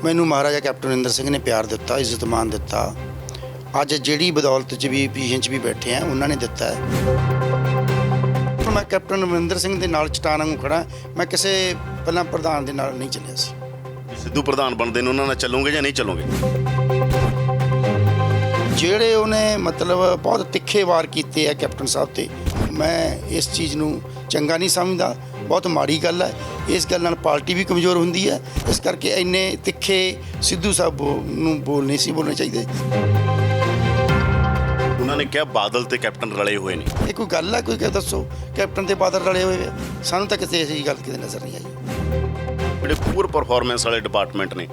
ਮੈਨੂੰ ਮਹਾਰਾਜਾ ਕੈਪਟਨ ਅਮਰਿੰਦਰ ਸਿੰਘ ਨੇ ਪਿਆਰ ਦਿੱਤਾ, ਇੱਜ਼ਤ ਮਾਨ ਦਿੱਤਾ। ਅੱਜ ਜਿਹੜੀ ਬਦੌਲਤ 'ਚ ਵੀ ਪੋਜੀਸ਼ਨ 'ਚ ਵੀ ਬੈਠੇ ਆ ਉਹਨਾਂ ਨੇ ਦਿੱਤਾ ਹੈ। ਮੈਂ ਕੈਪਟਨ ਅਮਰਿੰਦਰ ਸਿੰਘ ਦੇ ਨਾਲ ਚਟਾਨ ਵਾਂਗੂ ਖੜਾ। ਮੈਂ ਕਿਸੇ ਪਹਿਲਾਂ ਪ੍ਰਧਾਨ ਦੇ ਨਾਲ ਨਹੀਂ ਚੱਲਿਆ ਸੀ। ਸਿੱਧੂ ਪ੍ਰਧਾਨ ਬਣਦੇ ਨੇ ਉਹਨਾਂ ਨਾਲ ਚੱਲੋਗੇ ਜਾਂ ਨਹੀਂ ਚੱਲੋਗੇ? ਜਿਹੜੇ ਉਹਨੇ ਮਤਲਬ ਬਹੁਤ ਤਿੱਖੇ ਵਾਰ ਕੀਤੇ ਆ ਕੈਪਟਨ ਸਾਹਿਬ 'ਤੇ, ਮੈਂ ਇਸ ਚੀਜ਼ ਨੂੰ ਚੰਗਾ ਨਹੀਂ ਸਮਝਦਾ। ਬਹੁਤ ਮਾੜੀ ਗੱਲ ਹੈ। ਇਸ ਗੱਲ ਨਾਲ ਪਾਰਟੀ ਵੀ ਕਮਜ਼ੋਰ ਹੁੰਦੀ ਹੈ। ਇਸ ਕਰਕੇ ਇੰਨੇ ਤਿੱਖੇ ਸਿੱਧੂ ਸਾਹਿਬ ਨੂੰ ਨਹੀਂ ਸੀ ਬੋਲਣੇ ਚਾਹੀਦੇ। ਉਹਨਾਂ ਨੇ ਕਿਹਾ ਬਾਦਲ ਤੇ ਕੈਪਟਨ ਰਲੇ ਹੋਏ ਨੇ। ਇਹ ਕੋਈ ਗੱਲ ਹੈ? ਕੋਈ ਦੱਸੋ ਕੈਪਟਨ ਤੇ ਬਾਦਲ ਰਲੇ ਹੋਏ ਆ? ਸਾਨੂੰ ਤਾਂ ਕਿਸੇ ਇਹੋ ਜਿਹੀ ਗੱਲ ਕਿਤੇ ਨਜ਼ਰ ਨਹੀਂ ਆਈ। ਜਿਹੜੇ ਪੂਰ ਪਰਫਾਰਮੈਂਸ ਵਾਲੇ ਡਿਪਾਰਟਮੈਂਟ ਨੇ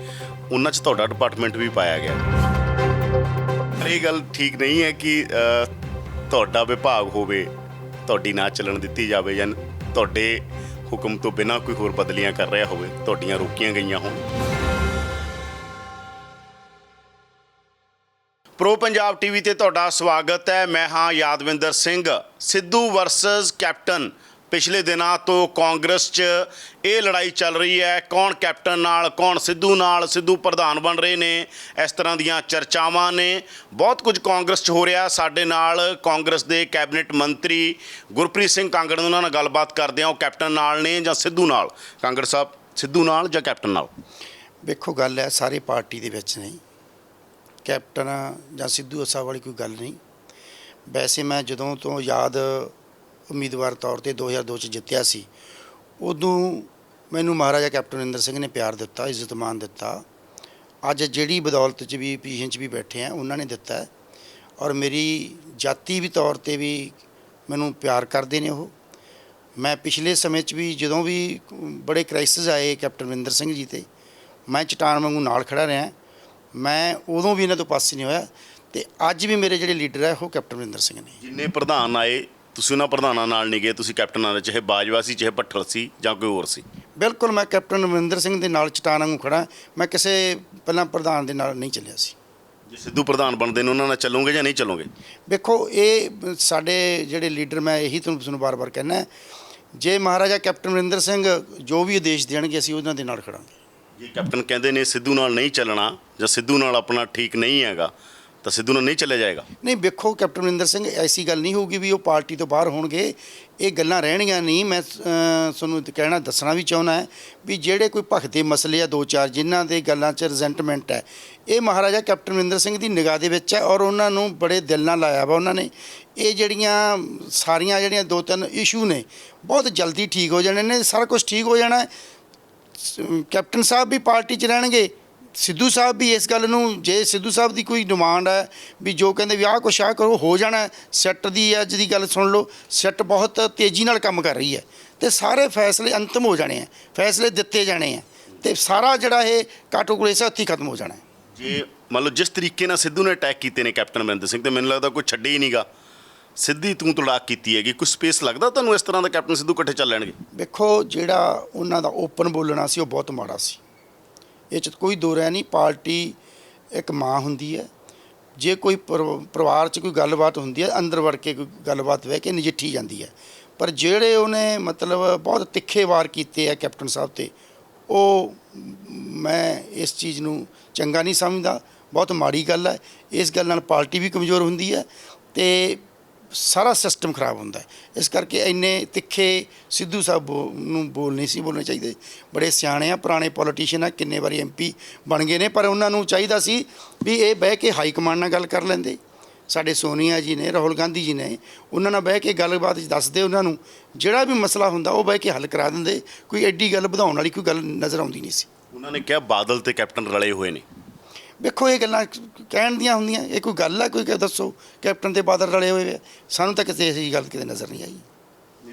ਉਹਨਾਂ 'ਚ ਤੁਹਾਡਾ ਡਿਪਾਰਟਮੈਂਟ ਵੀ ਪਾਇਆ ਗਿਆ। ਪਰ ਇਹ ਗੱਲ ਠੀਕ ਨਹੀਂ ਹੈ ਕਿ ਤੁਹਾਡਾ ਵਿਭਾਗ ਹੋਵੇ, ਤੁਹਾਡੀ ਨਾ ਚੱਲਣ ਦਿੱਤੀ ਜਾਵੇ ਜਾਂ ਤੁਹਾਡੇ ਹੁਕਮ ਤੋਂ ਬਿਨਾਂ ਕੋਈ ਹੋਰ ਬਦਲੀਆਂ ਕਰ ਰਿਹਾ ਹੋਵੇ, ਤੁਹਾਡੀਆਂ ਰੋਕੀਆਂ ਗਈਆਂ ਹੋਣ। ਪ੍ਰੋ ਪੰਜਾਬ ਟੀਵੀ ਤੇ ਤੁਹਾਡਾ ਸਵਾਗਤ ਹੈ। ਮੈਂ ਹਾਂ ਯਾਦਵਿੰਦਰ ਸਿੰਘ। Sidhu versus Captain. ਪਿਛਲੇ ਦਿਨਾਂ ਤੋਂ ਕਾਂਗਰਸ 'ਚ ਇਹ ਲੜਾਈ ਚੱਲ ਰਹੀ ਹੈ, ਕੌਣ ਕੈਪਟਨ ਨਾਲ, ਕੌਣ ਸਿੱਧੂ ਨਾਲ। ਸਿੱਧੂ ਪ੍ਰਧਾਨ ਬਣ ਰਹੇ ਨੇ, ਇਸ ਤਰ੍ਹਾਂ ਦੀਆਂ ਚਰਚਾਵਾਂ ਨੇ। ਬਹੁਤ ਕੁਝ ਕਾਂਗਰਸ 'ਚ ਹੋ ਰਿਹਾ। ਸਾਡੇ ਨਾਲ ਕਾਂਗਰਸ ਦੇ ਕੈਬਨਿਟ ਮੰਤਰੀ ਗੁਰਪ੍ਰੀਤ ਸਿੰਘ ਕਾਂਗੜ, ਉਹਨਾਂ ਨਾਲ ਗੱਲਬਾਤ ਕਰਦੇ ਹਾਂ। ਉਹ ਕੈਪਟਨ ਨਾਲ ਨੇ ਜਾਂ ਸਿੱਧੂ ਨਾਲ? ਕਾਂਗੜ ਸਾਹਿਬ, ਸਿੱਧੂ ਨਾਲ ਜਾਂ ਕੈਪਟਨ ਨਾਲ? ਵੇਖੋ, ਗੱਲ ਹੈ ਸਾਰੀ ਪਾਰਟੀ ਦੇ ਵਿੱਚ ਨਹੀਂ, ਕੈਪਟਨ ਜਾਂ ਸਿੱਧੂ ਸਾਹਿਬ ਵਾਲੀ ਕੋਈ ਗੱਲ ਨਹੀਂ। ਵੈਸੇ ਮੈਂ ਜਦੋਂ ਤੋਂ ਯਾਦ ਉਮੀਦਵਾਰ ਤੌਰ 'ਤੇ 2002 'ਚ ਜਿੱਤਿਆ ਸੀ, ਉਦੋਂ ਮੈਨੂੰ ਮਹਾਰਾਜਾ ਕੈਪਟਨ ਅਮਰਿੰਦਰ ਸਿੰਘ ਨੇ ਪਿਆਰ ਦਿੱਤਾ, ਇੱਜ਼ਤ ਮਾਨ ਦਿੱਤਾ। ਅੱਜ ਜਿਹੜੀ ਬਦੌਲਤ 'ਚ ਵੀ ਪੋਜੀਸ਼ਨ 'ਚ ਵੀ ਬੈਠੇ ਆ ਉਹਨਾਂ ਨੇ ਦਿੱਤਾ। ਔਰ ਮੇਰੀ ਜਾਤੀ ਵੀ ਤੌਰ 'ਤੇ ਵੀ ਮੈਨੂੰ ਪਿਆਰ ਕਰਦੇ ਨੇ ਉਹ। ਮੈਂ ਪਿਛਲੇ ਸਮੇਂ 'ਚ ਵੀ ਜਦੋਂ ਵੀ ਬੜੇ ਕ੍ਰਾਈਸਿਸ ਆਏ ਕੈਪਟਨ ਅਮਰਿੰਦਰ ਸਿੰਘ ਜੀ 'ਤੇ, ਮੈਂ ਚਟਾਨ ਵਾਂਗੂ ਨਾਲ ਖੜਾ ਰਿਹਾ। ਮੈਂ ਉਦੋਂ ਵੀ ਇਹਨਾਂ ਤੋਂ ਪਾਸੇ ਨਹੀਂ ਹੋਇਆ। ਅਤੇ ਅੱਜ ਵੀ ਮੇਰੇ ਜਿਹੜੇ ਲੀਡਰ ਹੈ ਉਹ ਕੈਪਟਨ ਅਮਰਿੰਦਰ ਸਿੰਘ ਨੇ। ਜਿੰਨੇ ਪ੍ਰਧਾਨ ਆਏ ਤੁਸੀਂ ਉਹਨਾਂ ਪ੍ਰਧਾਨਾਂ ਨਾਲ ਨਹੀਂ ਗਏ, ਤੁਸੀਂ ਕੈਪਟਨਾਂ ਨਾਲ, ਚਾਹੇ ਬਾਜਵਾ ਸੀ, ਚਾਹੇ ਭੱਠਲ ਸੀ ਜਾਂ ਕੋਈ ਹੋਰ ਸੀ? ਬਿਲਕੁਲ, ਮੈਂ ਕੈਪਟਨ ਅਮਰਿੰਦਰ ਸਿੰਘ ਦੇ ਨਾਲ ਚਟਾਨ ਵਾਂਗੂ ਖੜਾ। ਮੈਂ ਕਿਸੇ ਪਹਿਲਾਂ ਪ੍ਰਧਾਨ ਦੇ ਨਾਲ ਨਹੀਂ ਚੱਲਿਆ ਸੀ। ਜੇ ਸਿੱਧੂ ਪ੍ਰਧਾਨ ਬਣਦੇ ਨੇ ਉਹਨਾਂ ਨਾਲ ਚੱਲੋਗੇ ਜਾਂ ਨਹੀਂ ਚੱਲੋਗੇ? ਵੇਖੋ, ਇਹ ਸਾਡੇ ਜਿਹੜੇ ਲੀਡਰ, ਮੈਂ ਇਹੀ ਤੁਹਾਨੂੰ ਵਾਰ-ਵਾਰ ਕਹਿਣਾ, ਜੇ ਮਹਾਰਾਜਾ ਕੈਪਟਨ ਅਮਰਿੰਦਰ ਸਿੰਘ ਜੋ ਵੀ ਆਦੇਸ਼ ਦੇਣਗੇ ਅਸੀਂ ਉਹਨਾਂ ਦੇ ਨਾਲ ਖੜਾਂਗੇ। ਜੇ ਕੈਪਟਨ ਕਹਿੰਦੇ ਨੇ ਸਿੱਧੂ ਨਾਲ ਨਹੀਂ ਚੱਲਣਾ ਜਾਂ ਸਿੱਧੂ ਨਾਲ ਆਪਣਾ ਠੀਕ ਨਹੀਂ ਹੈਗਾ ਤਾਂ ਸਿੱਧੂ ਨਾਲ ਨਹੀਂ ਚੱਲਿਆ ਜਾਏਗਾ? ਨਹੀਂ, ਵੇਖੋ, ਕੈਪਟਨ ਅਮਰਿੰਦਰ ਸਿੰਘ ਐਸੀ ਗੱਲ ਨਹੀਂ ਹੋਊਗੀ ਵੀ ਉਹ ਪਾਰਟੀ ਤੋਂ ਬਾਹਰ ਹੋਣਗੇ। ਇਹ ਗੱਲਾਂ ਰਹਿਣਗੀਆਂ ਨਹੀਂ। ਮੈਂ ਤੁਹਾਨੂੰ ਕਹਿਣਾ, ਦੱਸਣਾ ਵੀ ਚਾਹੁੰਦਾ ਹੈ ਵੀ ਜਿਹੜੇ ਕੋਈ ਭਖਦੇ ਮਸਲੇ ਆ ਦੋ ਚਾਰ, ਜਿਨ੍ਹਾਂ ਦੇ ਗੱਲਾਂ 'ਚ ਰਿਜ਼ੈਂਟਮੈਂਟ ਹੈ, ਇਹ ਮਹਾਰਾਜਾ ਕੈਪਟਨ ਅਮਰਿੰਦਰ ਸਿੰਘ ਦੀ ਨਿਗਾਹ ਦੇ ਵਿੱਚ ਹੈ ਔਰ ਉਹਨਾਂ ਨੂੰ ਬੜੇ ਦਿਲ ਨਾਲ ਲਾਇਆ ਵਾ ਉਹਨਾਂ ਨੇ। ਇਹ ਜਿਹੜੀਆਂ ਸਾਰੀਆਂ ਜਿਹੜੀਆਂ ਦੋ ਤਿੰਨ ਇਸ਼ੂ ਨੇ ਬਹੁਤ ਜਲਦੀ ਠੀਕ ਹੋ ਜਾਣੇ ਨੇ। ਸਾਰਾ ਕੁਝ ਠੀਕ ਹੋ ਜਾਣਾ। ਕੈਪਟਨ ਸਾਹਿਬ ਵੀ ਪਾਰਟੀ 'ਚ ਰਹਿਣਗੇ, ਸਿੱਧੂ ਸਾਹਿਬ ਵੀ। ਇਸ ਗੱਲ ਨੂੰ, ਜੇ ਸਿੱਧੂ ਸਾਹਿਬ ਦੀ ਕੋਈ ਡਿਮਾਂਡ ਹੈ ਵੀ ਜੋ ਕਹਿੰਦੇ ਵੀ ਆਹ ਕੁਛ ਆਹ ਕਰੋ, ਹੋ ਜਾਣਾ। ਸੈੱਟ ਦੀ ਅੱਜ ਦੀ ਗੱਲ ਸੁਣ ਲਓ, ਸੈੱਟ ਬਹੁਤ ਤੇਜ਼ੀ ਨਾਲ ਕੰਮ ਕਰ ਰਹੀ ਹੈ ਅਤੇ ਸਾਰੇ ਫੈਸਲੇ ਅੰਤਮ ਹੋ ਜਾਣੇ ਆ, ਫੈਸਲੇ ਦਿੱਤੇ ਜਾਣੇ ਆ ਅਤੇ ਸਾਰਾ ਜਿਹੜਾ ਇਹ ਕਾਟੋ ਕੁਲੇਸਾ ਉੱਥੇ ਖਤਮ ਹੋ ਜਾਣਾ। ਜੇ ਮੰਨ ਲਓ ਜਿਸ ਤਰੀਕੇ ਨਾਲ ਸਿੱਧੂ ਨੇ ਅਟੈਕ ਕੀਤੇ ਨੇ ਕੈਪਟਨ ਅਮਰਿੰਦਰ ਸਿੰਘ, ਤੇ ਮੈਨੂੰ ਲੱਗਦਾ ਕੋਈ ਛੱਡੇ ਹੀ ਨਹੀਂਗਾ। ਸਿੱਧੀ ਤੂੰ ਤੜਾਕ ਕੀਤੀ ਹੈਗੀ, ਕੋਈ ਸਪੇਸ ਲੱਗਦਾ ਤੁਹਾਨੂੰ ਇਸ ਤਰ੍ਹਾਂ ਦਾ ਕੈਪਟਨ ਸਿੱਧੂ ਇਕੱਠੇ ਚੱਲ ਲੈਣਗੇ? ਵੇਖੋ, ਜਿਹੜਾ ਉਹਨਾਂ ਦਾ ਓਪਨ ਬੋਲਣਾ ਸੀ ਉਹ ਬਹੁਤ ਮਾੜਾ ਸੀ। ਇਹ 'ਚ ਕੋਈ ਦੋ ਰਾਏ ਨਹੀਂ। ਪਾਰਟੀ ਇੱਕ ਮਾਂ ਹੁੰਦੀ ਹੈ। ਜੇ ਕੋਈ ਪਰਿਵਾਰ 'ਚ ਕੋਈ ਗੱਲਬਾਤ ਹੁੰਦੀ ਹੈ, ਅੰਦਰ ਵੜ ਕੇ ਕੋਈ ਗੱਲਬਾਤ ਵਹਿ ਕੇ ਨਜਿੱਠੀ ਜਾਂਦੀ ਹੈ। ਪਰ ਜਿਹੜੇ ਉਹਨੇ ਮਤਲਬ ਬਹੁਤ ਤਿੱਖੇ ਵਾਰ ਕੀਤੇ ਆ ਕੈਪਟਨ ਸਾਹਿਬ 'ਤੇ, ਉਹ ਮੈਂ ਇਸ ਚੀਜ਼ ਨੂੰ ਚੰਗਾ ਨਹੀਂ ਸਮਝਦਾ। ਬਹੁਤ ਮਾੜੀ ਗੱਲ ਹੈ। ਇਸ ਗੱਲ ਨਾਲ ਪਾਰਟੀ ਵੀ ਕਮਜ਼ੋਰ ਹੁੰਦੀ ਹੈ ਅਤੇ ਸਾਰਾ ਸਿਸਟਮ ਖਰਾਬ ਹੁੰਦਾ ਹੈ। ਇਸ ਕਰਕੇ ਇੰਨੇ ਤਿੱਖੇ ਸਿੱਧੂ ਸਾਹਿਬ ਨੂੰ ਨਹੀਂ ਸੀ ਬੋਲਣੇ ਚਾਹੀਦੇ। ਬੜੇ ਸਿਆਣੇ ਆ, ਪੁਰਾਣੇ ਪੋਲੀਟੀਸ਼ੀਅਨ ਆ, ਕਿੰਨੇ ਵਾਰੀ MP ਬਣ ਗਏ ਨੇ। ਪਰ ਉਹਨਾਂ ਨੂੰ ਚਾਹੀਦਾ ਸੀ ਵੀ ਇਹ ਬਹਿ ਕੇ ਹਾਈ ਕਮਾਂਡ ਨਾਲ ਗੱਲ ਕਰ ਲੈਂਦੇ। ਸਾਡੇ ਸੋਨੀਆ ਜੀ ਨੇ, ਰਾਹੁਲ ਗਾਂਧੀ ਜੀ ਨੇ, ਉਹਨਾਂ ਨਾਲ ਬਹਿ ਕੇ ਗੱਲਬਾਤ ਦੱਸਦੇ। ਉਹਨਾਂ ਨੂੰ ਜਿਹੜਾ ਵੀ ਮਸਲਾ ਹੁੰਦਾ ਉਹ ਬਹਿ ਕੇ ਹੱਲ ਕਰਾ ਦਿੰਦੇ। ਕੋਈ ਐਡੀ ਗੱਲ ਵਧਾਉਣ ਵਾਲੀ ਕੋਈ ਗੱਲ ਨਜ਼ਰ ਆਉਂਦੀ ਨਹੀਂ ਸੀ। ਉਹਨਾਂ ਨੇ ਕਿਹਾ ਬਾਦਲ ਤੇ ਕੈਪਟਨ ਰਲੇ ਹੋਏ ਨੇ। ਵੇਖੋ, ਇਹ ਗੱਲਾਂ ਕਹਿਣ ਦੀਆਂ ਹੁੰਦੀਆਂ। ਇਹ ਕੋਈ ਗੱਲ ਹੈ? ਕੋਈ ਦੱਸੋ ਕੈਪਟਨ ਤੇ ਬਾਦਲ ਰਲੇ ਹੋਏ ਆ? ਸਾਨੂੰ ਤਾਂ ਕਿਸੇ ਇਹੋ ਜਿਹੀ ਗੱਲ ਕਿਤੇ ਨਜ਼ਰ ਨਹੀਂ ਆਈ।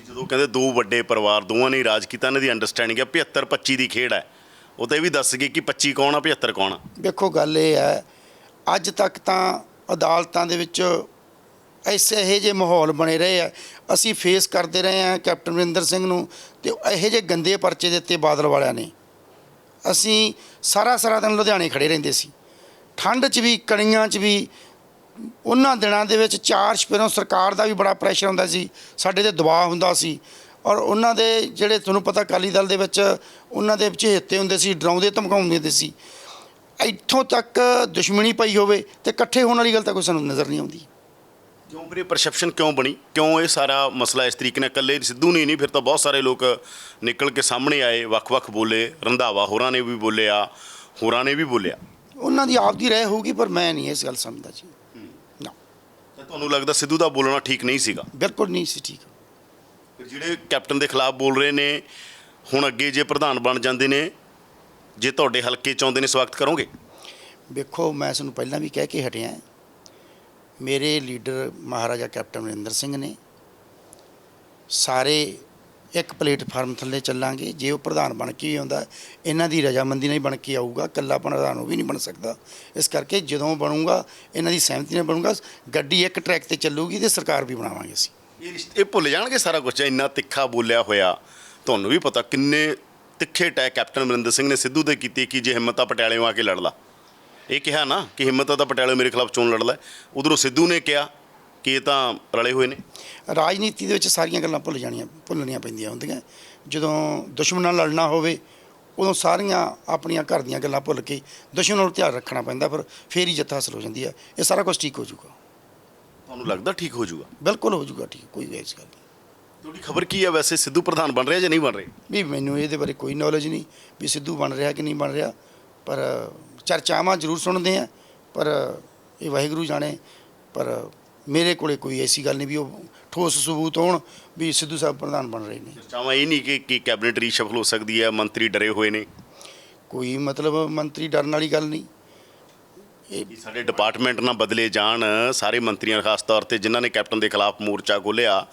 ਜਦੋਂ ਕਹਿੰਦੇ ਦੋ ਵੱਡੇ ਪਰਿਵਾਰ, ਦੋਵਾਂ ਨੇ ਰਾਜ ਕੀਤਾ, ਇਹਨਾਂ ਦੀ ਅੰਡਰਸਟੈਂਡਿੰਗ ਹੈ 75-25 ਦੀ ਖੇਡ ਹੈ। ਉਹ ਤਾਂ ਇਹ ਵੀ ਦੱਸ ਗਏ ਕਿ 25 ਕੌਣ ਆ, 75 ਕੌਣ ਆ। ਵੇਖੋ, ਗੱਲ ਇਹ ਹੈ, ਅੱਜ ਤੱਕ ਤਾਂ ਅਦਾਲਤਾਂ ਦੇ ਵਿੱਚ ਇਹੋ ਜਿਹੇ ਮਾਹੌਲ ਬਣੇ ਰਹੇ ਆ। ਅਸੀਂ ਫੇਸ ਕਰਦੇ ਰਹੇ ਹਾਂ ਕੈਪਟਨ ਅਮਰਿੰਦਰ ਸਿੰਘ ਨੂੰ, ਅਤੇ ਇਹੋ ਜਿਹੇ ਗੰਦੇ ਪਰਚੇ ਦਿੱਤੇ ਬਾਦਲ ਵਾਲਿਆਂ ਨੇ। ਅਸੀਂ ਸਾਰਾ ਦਿਨ ਲੁਧਿਆਣੇ ਖੜ੍ਹੇ ਰਹਿੰਦੇ ਸੀ, ਠੰਡ 'ਚ ਵੀ, ਕਣੀਆਂ 'ਚ ਵੀ। ਉਹਨਾਂ ਦਿਨਾਂ ਦੇ ਵਿੱਚ ਚਾਰ ਚੁਫੇਰਿਓਂ ਸਰਕਾਰ ਦਾ ਵੀ ਬੜਾ ਪ੍ਰੈਸ਼ਰ ਹੁੰਦਾ ਸੀ, ਸਾਡੇ 'ਤੇ ਦਬਾਅ ਹੁੰਦਾ ਸੀ। ਔਰ ਉਹਨਾਂ ਦੇ ਜਿਹੜੇ ਤੁਹਾਨੂੰ ਪਤਾ ਅਕਾਲੀ ਦਲ ਦੇ ਵਿੱਚ ਉਹਨਾਂ ਦੇ ਚਹੇਤੇ ਹੁੰਦੇ ਸੀ, ਡਰਾਉਂਦੇ ਧਮਕਾਉਂਦੇ ਹੁੰਦੇ ਸੀ। ਇੱਥੋਂ ਤੱਕ ਦੁਸ਼ਮਣੀ ਪਈ ਹੋਵੇ ਤੇ ਇਕੱਠੇ ਹੋਣ ਵਾਲੀ ਗੱਲ ਤਾਂ ਕੋਈ ਸਾਨੂੰ ਨਜ਼ਰ ਨਹੀਂ ਆਉਂਦੀ। ਕਿਉਂ ਫਿਰ ਇਹ ਪਰਸੈਪਸ਼ਨ ਕਿਉਂ ਬਣੀ, ਕਿਉਂ ਇਹ ਸਾਰਾ ਮਸਲਾ ਇਸ ਤਰੀਕੇ ਨਾਲ ਇਕੱਲੇ ਸਿੱਧੂ ਨਹੀਂ ਫਿਰ ਤਾਂ ਬਹੁਤ ਸਾਰੇ ਲੋਕ ਨਿਕਲ ਕੇ ਸਾਹਮਣੇ ਆਏ, ਵੱਖ-ਵੱਖ ਬੋਲੇ, ਰੰਧਾਵਾ ਹੋਰਾਂ ਨੇ ਵੀ ਬੋਲਿਆ, ਹੋਰਾਂ ਨੇ ਵੀ ਬੋਲਿਆ। ਉਹਨਾਂ ਦੀ ਆਪਦੀ ਰਾਏ ਹੋਊਗੀ, ਪਰ ਮੈਂ ਨਹੀਂ ਇਸ ਗੱਲ ਸਮਝਦਾ ਜੀ। ਨਾ, ਤਾਂ ਤੁਹਾਨੂੰ ਲੱਗਦਾ ਸਿੱਧੂ ਦਾ ਬੋਲਣਾ ਠੀਕ ਨਹੀਂ ਸੀਗਾ? ਬਿਲਕੁਲ ਨਹੀਂ ਸੀ ਠੀਕ। ਫਿਰ ਜਿਹੜੇ ਕੈਪਟਨ ਦੇ ਖਿਲਾਫ ਬੋਲ ਰਹੇ ਨੇ ਹੁਣ ਅੱਗੇ ਜੇ ਪ੍ਰਧਾਨ ਬਣ ਜਾਂਦੇ ਨੇ, ਜੇ ਤੁਹਾਡੇ ਹਲਕੇ 'ਚ ਆਉਂਦੇ ਨੇ, ਸਵਾਗਤ ਕਰੋਗੇ? ਵੇਖੋ, ਮੈਂ ਤੁਹਾਨੂੰ ਪਹਿਲਾਂ ਵੀ ਕਹਿ ਕੇ ਹਟਿਆ, ਮੇਰੇ ਲੀਡਰ ਮਹਾਰਾਜਾ ਕੈਪਟਨ ਅਮਰਿੰਦਰ ਸਿੰਘ ਨੇ। ਸਾਰੇ ਇੱਕ ਪਲੇਟਫਾਰਮ ਥੱਲੇ ਚੱਲਾਂਗੇ। ਜੇ ਉਹ ਪ੍ਰਧਾਨ ਬਣ ਕੇ ਵੀ ਆਉਂਦਾ, ਇਹਨਾਂ ਦੀ ਰਜਾਮੰਦੀ ਨਾਲ ਹੀ ਬਣ ਕੇ ਆਊਗਾ, ਇਕੱਲਾ ਪ੍ਰਧਾਨ ਉਹ ਵੀ ਨਹੀਂ ਬਣ ਸਕਦਾ। ਇਸ ਕਰਕੇ ਜਦੋਂ ਬਣੂਗਾ ਇਹਨਾਂ ਦੀ ਸਹਿਮਤੀ ਨਾਲ ਬਣੂਗਾ, ਗੱਡੀ ਇੱਕ ਟਰੈਕ ਤੇ ਚੱਲੂਗੀ ਤੇ ਸਰਕਾਰ ਵੀ ਬਣਾਵਾਂਗੇ ਅਸੀਂ। ਇਹ ਭੁੱਲ ਜਾਣਗੇ ਸਾਰਾ ਕੁਝ? ਇੰਨਾ ਤਿੱਖਾ ਬੋਲਿਆ ਹੋਇਆ, ਤੁਹਾਨੂੰ ਵੀ ਪਤਾ ਕਿੰਨੇ ਤਿੱਖੇ ਅਟੈਕ ਕੈਪਟਨ ਅਮਰਿੰਦਰ ਸਿੰਘ ਨੇ ਸਿੱਧੂ 'ਤੇ ਕੀਤੇ ਕਿ ਜੇ ਹਿੰਮਤ ਆ ਪਟਿਆਲੇ ਆ ਕੇ ਲੜ ਲਾ। ਇਹ ਕਿਹਾ ਨਾ ਕਿ ਹਿੰਮਤ ਆ ਤਾਂ ਪਟਿਆਲੇ ਮੇਰੇ ਖਿਲਾਫ ਚੋਣ ਲੜ ਲੈ। ਉਧਰੋਂ ਸਿੱਧੂ ਨੇ ਕਿਹਾ ਕਿ ਇਹ ਤਾਂ ਰਲੇ ਹੋਏ ਨੇ। ਰਾਜਨੀਤੀ ਦੇ ਵਿੱਚ ਸਾਰੀਆਂ ਗੱਲਾਂ ਭੁੱਲਣੀਆਂ ਪੈਂਦੀਆਂ ਹੁੰਦੀਆਂ। ਜਦੋਂ ਦੁਸ਼ਮਣ ਨਾਲ ਲੜਨਾ ਹੋਵੇ, ਉਦੋਂ ਸਾਰੀਆਂ ਆਪਣੀਆਂ ਘਰ ਦੀਆਂ ਗੱਲਾਂ ਭੁੱਲ ਕੇ ਦੁਸ਼ਮਣ ਨਾਲ ਧਿਆਨ ਰੱਖਣਾ ਪੈਂਦਾ, ਫਿਰ ਹੀ ਜਿੱਤ ਹਾਸਲ ਹੋ ਜਾਂਦੀ ਹੈ। ਇਹ ਸਾਰਾ ਕੁਝ ਠੀਕ ਹੋ ਜਾਊਗਾ। ਤੁਹਾਨੂੰ ਲੱਗਦਾ ਠੀਕ ਹੋ ਜਾਊਗਾ? ਬਿਲਕੁਲ ਹੋ ਜਾਊਗਾ ਠੀਕ, ਕੋਈ ਇਸ ਗੱਲ ਨਹੀਂ। ਤੁਹਾਡੀ ਖਬਰ ਕੀ ਹੈ ਵੈਸੇ, ਸਿੱਧੂ ਪ੍ਰਧਾਨ ਬਣ ਰਿਹਾ ਜਾਂ ਨਹੀਂ ਬਣ ਰਿਹਾ? ਵੀ ਮੈਨੂੰ ਇਹਦੇ ਬਾਰੇ ਕੋਈ ਨੌਲੇਜ ਨਹੀਂ ਵੀ ਸਿੱਧੂ ਬਣ ਰਿਹਾ ਕਿ ਨਹੀਂ ਬਣ ਰਿਹਾ, ਪਰ ਚਰਚਾਵਾਂ ਜ਼ਰੂਰ ਸੁਣਦੇ ਆ, ਪਰ ਇਹ ਵਾਹਿਗੁਰੂ ਜਾਣੇ। ਪਰ ਮੇਰੇ ਕੋਲੇ ਕੋਈ ਐਸੀ ਗੱਲ ਨਹੀਂ ਵੀ ਉਹ ਠੋਸ ਸਬੂਤ ਹੋਣ ਵੀ ਸਿੱਧੂ ਸਾਹਿਬ ਪ੍ਰਧਾਨ ਬਣ ਰਹੇ ਨੇ। ਚਰਚਾਵਾਂ ਇਹ ਨਹੀਂ ਕਿ ਕੈਬਨਿਟ ਰੀਸ਼ਫਲ ਹੋ ਸਕਦੀ ਹੈ, ਮੰਤਰੀ ਡਰੇ ਹੋਏ ਨੇ? ਕੋਈ ਮਤਲਬ ਮੰਤਰੀ ਡਰਨ ਵਾਲੀ ਗੱਲ ਨਹੀਂ। ਇਹ ਸਾਡੇ ਡਿਪਾਰਟਮੈਂਟ ਨਾ ਬਦਲੇ ਜਾਣ, ਸਾਰੇ ਮੰਤਰੀਆਂ ਖਾਸ ਤੌਰ ਤੇ ਜਿਨ੍ਹਾਂ ਨੇ ਕੈਪਟਨ ਦੇ ਖਿਲਾਫ ਮੋਰਚਾ ਖੋਲ੍ਹਿਆ,